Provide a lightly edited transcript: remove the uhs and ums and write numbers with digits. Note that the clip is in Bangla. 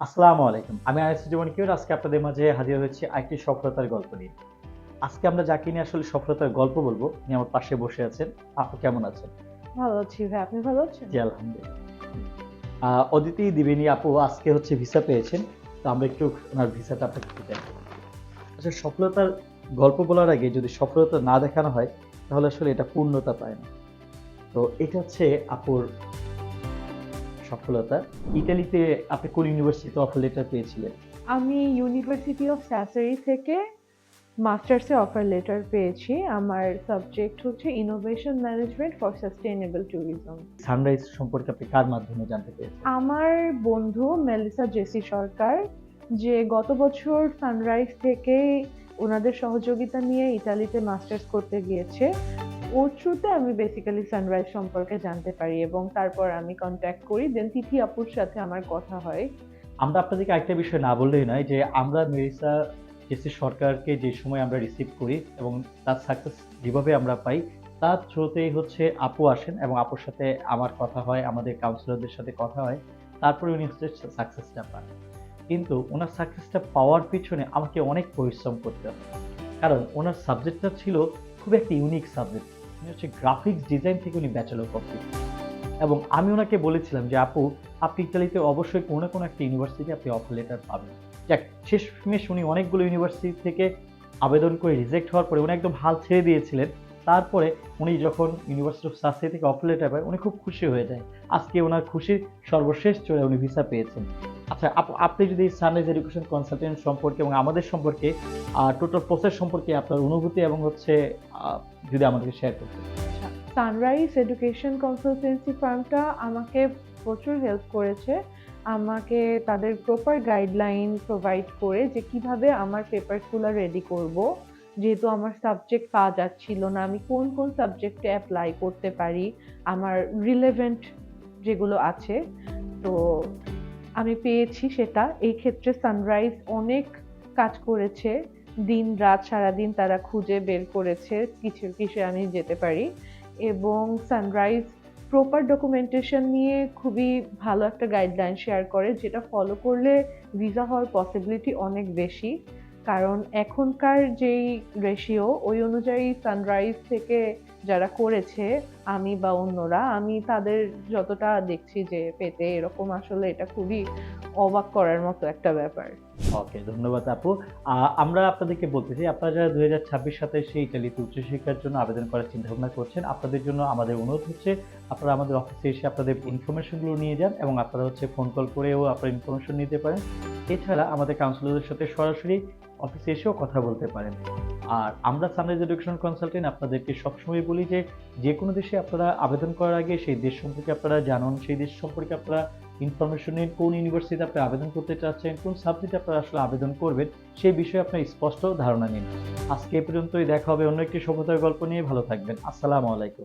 আসসালামু আলাইকুম। আমি আনিসুর জীবন কিউর আজকে আপনাদের মাঝে হাজির হয়েছি আরেকটি সফলতার গল্প নিয়ে। আজকে আমরা যাকে নিয়ে আসলে সফলতার গল্প বলবো, উনি আমার পাশে বসে আছেন। আপু কেমন আছেন? ভালো আছি ভাই। আপনি ভালো আছেন? জি, আলহামদুলিল্লাহ। অদিতি দিবেনী আপু আজকে হচ্ছে ভিসা পেয়েছেন। তো আমরা একটু ওনার ভিসাটা আপনাকে একটু দেখাবো। আচ্ছা, সফলতার গল্প বলার আগে যদি সফলতা না দেখানো হয়, তাহলে আসলে এটা পূর্ণতা পায় না। তো এটা হচ্ছে আপুর সফলতা। ইতালিতে আপনি কোন ইউনিভার্সিটিতে অফার লেটার পেয়েছিলেন? আমি ইউনিভার্সিটি অফ স্যাসারি থেকে মাস্টার্সে অফার লেটার পেয়েছি। আমার সাবজেক্ট হচ্ছে innovation management for sustainable tourism. Sunrise সম্পর্কে আপনি কার মাধ্যমে জানতে পেরেছেন? আমার বন্ধু মেলিসা জেসি সরকার, যে গত বছর সানরাইজ থেকে ওনাদের সহযোগিতা নিয়ে ইতালিতে মাস্টার্স করতে গিয়েছে। ওর থ্রুতে আমি বেসিক্যালি সানরাইজ সম্পর্কে জানতে পারি এবং তারপর আমি কন্ট্যাক্ট করি, দেন তিথি আপুর সাথে আমার কথা হয়। আমরা আপনাদেরকে আরেকটা বিষয় না বললেই নয় যে আমরা মেরিসা জেসি সরকারকে যে সময় আমরা রিসিভ করি এবং তার সাকসেস যেভাবে আমরা পাই, তার থ্রুতেই হচ্ছে আপু আসেন এবং আপুর সাথে আমার কথা হয়, আমাদের কাউন্সিলরদের সাথে কথা হয়। তারপরে উনি হচ্ছে সাকসেসটা পান। কিন্তু ওনার সাকসেসটা পাওয়ার পিছনে আমাকে অনেক পরিশ্রম করতে হয়। কারণ ওনার সাবজেক্টটা ছিল খুব একটা ইউনিক সাবজেক্ট। উনি হচ্ছে গ্রাফিক্স ডিজাইন থেকে উনি ব্যাচেলর কমপ্লিট। এবং আমি ওনাকে বলেছিলাম যে, "আপু, আপনি ইতালিতে অবশ্যই কোনো না কোনো একটা ইউনিভার্সিটি আপনি অফার লেটার পাবেন।" যাক, শেষমেশ উনি অনেকগুলো ইউনিভার্সিটি থেকে আবেদন করে রিজেক্ট হওয়ার পরে উনি একদম হাল ছেড়ে দিয়েছিলেন। তারপরে উনি যখন ইউনিভার্সিটি অফ সাসে থেকে অফার লেটার পায়, উনি খুব খুশি হয়ে যায়। আজকে উনার খুশির সর্বশেষ চূড়ায় উনি ভিসা পেয়েছেন। আচ্ছা আপু, আপনি যদি সানরাইজ এডুকেশন কনসালটেন্ট সম্পর্কে এবং আমাদের সম্পর্কে টোটাল প্রসেস সম্পর্কে আপনার অনুভূতি এবং হচ্ছে আ যদি আমাদেরকে শেয়ার করতেন। আচ্ছা, সানরাইজ এডুকেশন কনসালটেন্সি ফার্মটা আমাকে প্রচুর হেল্প করেছে। আমাকে তাদের প্রপার গাইডলাইন প্রোভাইড করে যে কিভাবে আমার পেপারসগুলো রেডি করব। যেহেতু আমার সাবজেক্ট পাওয়া যাচ্ছিল না, আমি কোন কোন সাবজেক্টে অ্যাপ্লাই করতে পারি, আমার রিলেভেন্ট যেগুলো আছে। তো আমি পেয়েছি সেটা। এই ক্ষেত্রে সানরাইজ অনেক কাজ করেছে। দিন-রাত সারাদিন তারা খুঁজে বের করেছে কিসে, কিসে আমি যেতে পারি। এবং সানরাইজ প্রপার ডকুমেন্টেশন নিয়ে খুবই ভালো একটা গাইডলাইন শেয়ার করে, যেটা ফলো করলে ভিসা হওয়ার পসিবিলিটি অনেক বেশি। কারণ এখনকার যেই রেশিও, ওই অনুযায়ী সানরাইজ থেকে যারা করেছে, আমি বা অন্যরা, আমি তাদের যতটা দেখছি যে পেতে এরকম, আসলে এটা খুবই অবাক করার মতো একটা ব্যাপার। ওকে, ধন্যবাদ আপু। আমরা আপনাদেরকে বলতে চাই, আপনারা যারা ২০২৬-২৭ ইতালিতে উচ্চশিক্ষার জন্য আবেদন করার চিন্তাভাবনা করছেন, আপনাদের জন্য আমাদের অনুরোধ হচ্ছে আপনারা আমাদের অফিসে এসে আপনাদের ইনফরমেশনগুলো নিয়ে যান এবং আপনারা হচ্ছে ফোন কল করেও আপনারা ইনফরমেশন নিতে পারেন। এছাড়া আমাদের কাউন্সিলরদের সাথে সরাসরি অফিসে এসেও কথা বলতে পারেন। আর আমরা সানরাইজ এডুকেশন কনসালটেন্ট আপনাদেরকে সবসময় বলি যে, যেকোনো দেশে আপনারা আবেদন করার আগে সেই দেশ সম্পর্কে আপনারা জানুন, সেই দেশ সম্পর্কে আপনারা ইনফরমেশন নিন, কোন ইউনিভার্সিটিতে আপনি আবেদন করতে চাচ্ছেন, কোন সাবজেক্টে আপনারা আসলে আবেদন করবেন, সেই বিষয়ে আপনার স্পষ্ট ধারণা নিন। আজকে এ পর্যন্তই, দেখা হবে অন্য একটি সফলতার গল্প নিয়ে। ভালো থাকবেন। আসসালামু আলাইকুম।